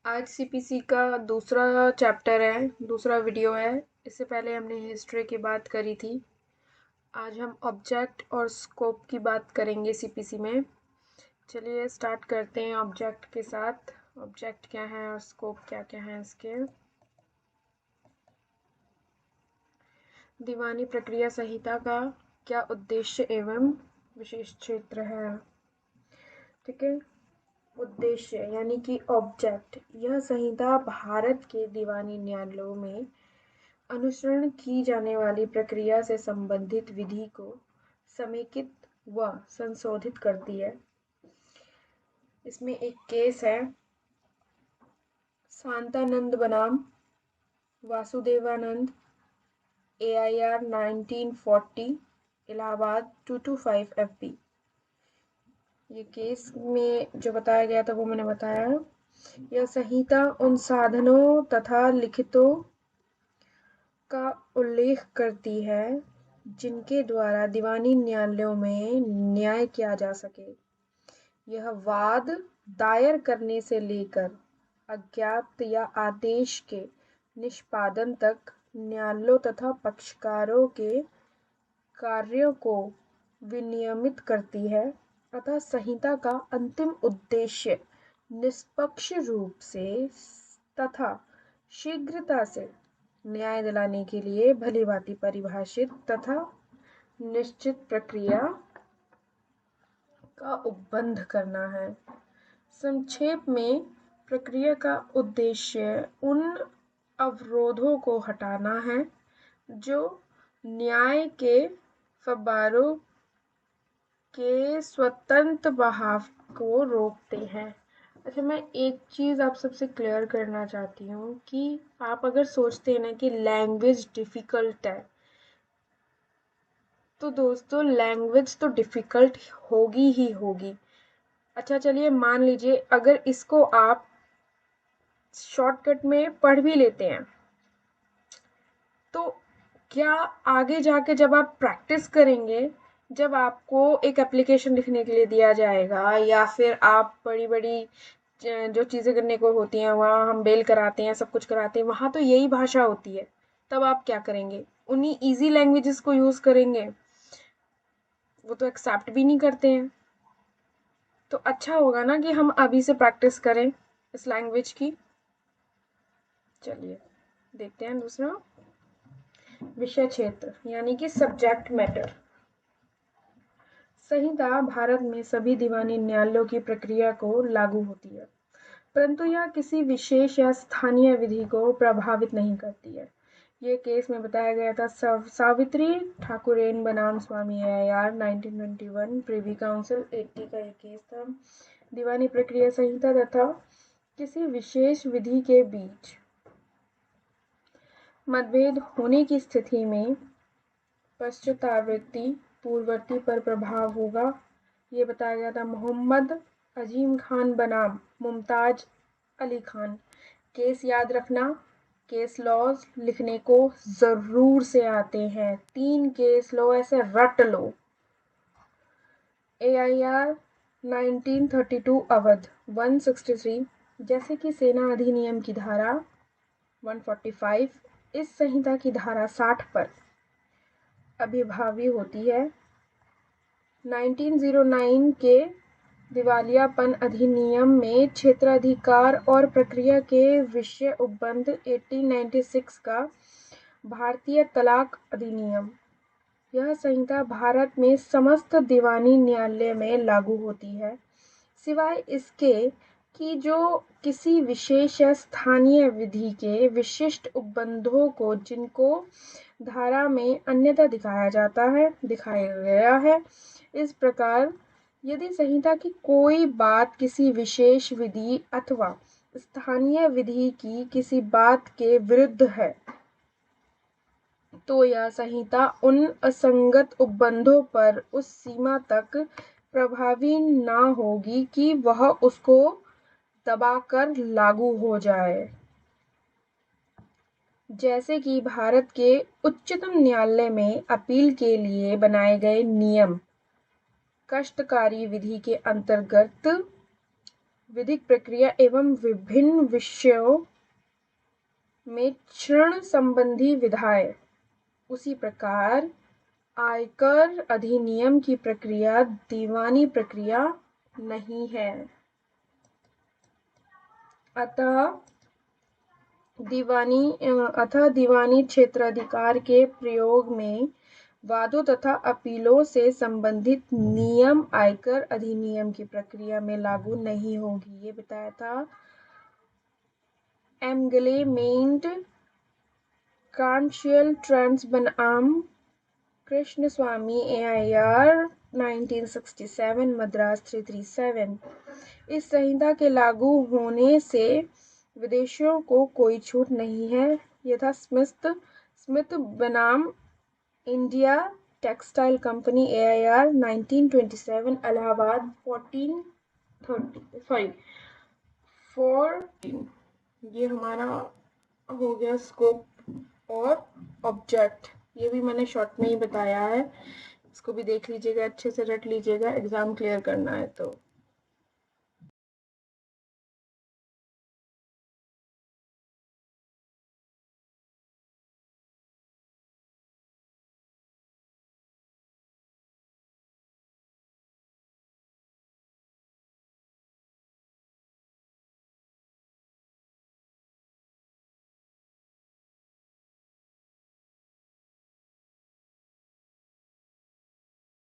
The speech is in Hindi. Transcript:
आज सीपीसी का दूसरा चैप्टर है, दूसरा वीडियो है। इससे पहले हमने हिस्ट्री की बात करी थी। आज हम ऑब्जेक्ट और स्कोप की बात करेंगे सीपीसी में। चलिए स्टार्ट करते हैं ऑब्जेक्ट के साथ। ऑब्जेक्ट क्या है और स्कोप क्या क्या है इसके। दीवानी प्रक्रिया संहिता का क्या उद्देश्य एवं विशेष क्षेत्र है। ठीक है, उद्देश्य यानी कि ऑब्जेक्ट। यह संहिता भारत के दीवानी न्यायालयों में अनुसरण की जाने वाली प्रक्रिया से संबंधित विधि को समेकित व संशोधित करती है। इसमें एक केस है शांतानंद बनाम वासुदेवानंद AIR 1940 इलाहाबाद 225 FB। ये केस में जो बताया गया था वो मैंने बताया। यह संहिता उन साधनों तथा लिखितों का उल्लेख करती है जिनके द्वारा दीवानी न्यायालयों में न्याय किया जा सके। यह वाद दायर करने से लेकर अज्ञापन या आदेश के निष्पादन तक न्यायालयों तथा पक्षकारों के कार्यों को विनियमित करती है। अतः संहिता का अंतिम उद्देश्य निष्पक्ष रूप से तथा शीघ्रता से न्याय दिलाने के लिए भलीभांति परिभाषित तथा निश्चित प्रक्रिया का उपबंध करना है। संक्षेप में प्रक्रिया का उद्देश्य उन अवरोधों को हटाना है जो न्याय के फव्वारों के स्वतंत्र बहाव को रोकते हैं। अच्छा, मैं एक चीज़ आप सबसे क्लियर करना चाहती हूँ कि आप अगर सोचते हैं ना कि लैंग्वेज डिफ़िकल्ट है, तो दोस्तों लैंग्वेज तो डिफ़िकल्ट होगी ही होगी। अच्छा चलिए मान लीजिए अगर इसको आप शॉर्टकट में पढ़ भी लेते हैं, तो क्या आगे जाके जब आप प्रैक्टिस करेंगे, जब आपको एक एप्लीकेशन लिखने के लिए दिया जाएगा या फिर आप बड़ी बड़ी जो चीज़ें करने को होती हैं, वहाँ हम बेल कराते हैं, सब कुछ कराते हैं, वहाँ तो यही भाषा होती है। तब आप क्या करेंगे? उन्हीं ईजी लैंग्वेजेस को यूज़ करेंगे। वो तो एक्सेप्ट भी नहीं करते हैं। तो अच्छा होगा ना कि हम अभी से प्रैक्टिस करें इस लैंग्वेज की। चलिए देखते हैं दूसरा विषय क्षेत्र यानी कि सब्जेक्ट मैटर। संहिता भारत में सभी दीवानी न्यायालयों की प्रक्रिया को लागू होती है, परंतु यह किसी विशेष या स्थानीय विधि को प्रभावित नहीं करती है। ये केस में बताया गया था सावित्री ठाकुरेन बनाम स्वामी AIR 1921 प्रिवी काउंसिल 80 का एक केस था। दीवानी प्रक्रिया संहिता तथा किसी विशेष विधि के बीच मतभेद होने की स्थिति में पश्चातावृत्ति पूर्ववर्ती पर प्रभाव होगा। ये बताया गया था मोहम्मद अजीम खान बनाम मुमताज अली खान। केस याद रखना, केस लॉज लिखने को ज़रूर से आते हैं। 3 केस लॉ ऐसे रट लो। AIR 1932 अवध 163 जैसे कि सेना अधिनियम की धारा 145 इस संहिता की धारा 60 पर अभिभावी होती है। 1909 के दिवालियापन अधिनियम में क्षेत्राधिकार और प्रक्रिया के विषय उपबंध 1896 का भारतीय तलाक अधिनियम। यह संहिता भारत में समस्त दीवानी न्यायालय में लागू होती है, सिवाय इसके कि जो किसी विशेष या स्थानीय विधि के विशिष्ट उपबंधों को जिनको धारा में अन्यथा दिखाया गया है। इस प्रकार यदि संहिता की कोई बात किसी विशेष विधि अथवा स्थानीय विधि की किसी बात के विरुद्ध है, तो यह संहिता उन असंगत उपबंधों पर उस सीमा तक प्रभावी न होगी कि वह उसको दबाकर लागू हो जाए। जैसे कि भारत के उच्चतम न्यायालय में अपील के लिए बनाए गए नियम कष्टकारी विधि के अंतर्गत विधिक प्रक्रिया एवं विभिन्न विषयों में ऋण संबंधी विधायी। उसी प्रकार आयकर अधिनियम की प्रक्रिया दीवानी प्रक्रिया नहीं है। अतः दीवानी क्षेत्राधिकार के प्रयोग में वादों तथा अपीलों से संबंधित नियम आयकर अधिनियम की प्रक्रिया में लागू नहीं होगी। ये बताया था एमगलेमेंट कॉन्शियल ट्रांस बनाम कृष्ण स्वामी AIR 1967 मद्रास 337। इस संहिता के लागू होने से विदेशियों को कोई छूट नहीं है। यथा स्मिथ बनाम India textile company AIR 1927 Allahabad 14। ये हमारा हो गया स्कोप और ऑब्जेक्ट। ये भी मैंने शॉर्ट में ही बताया है, इसको भी देख लीजिएगा, अच्छे से रट लीजिएगा, एग्जाम क्लियर करना है तो।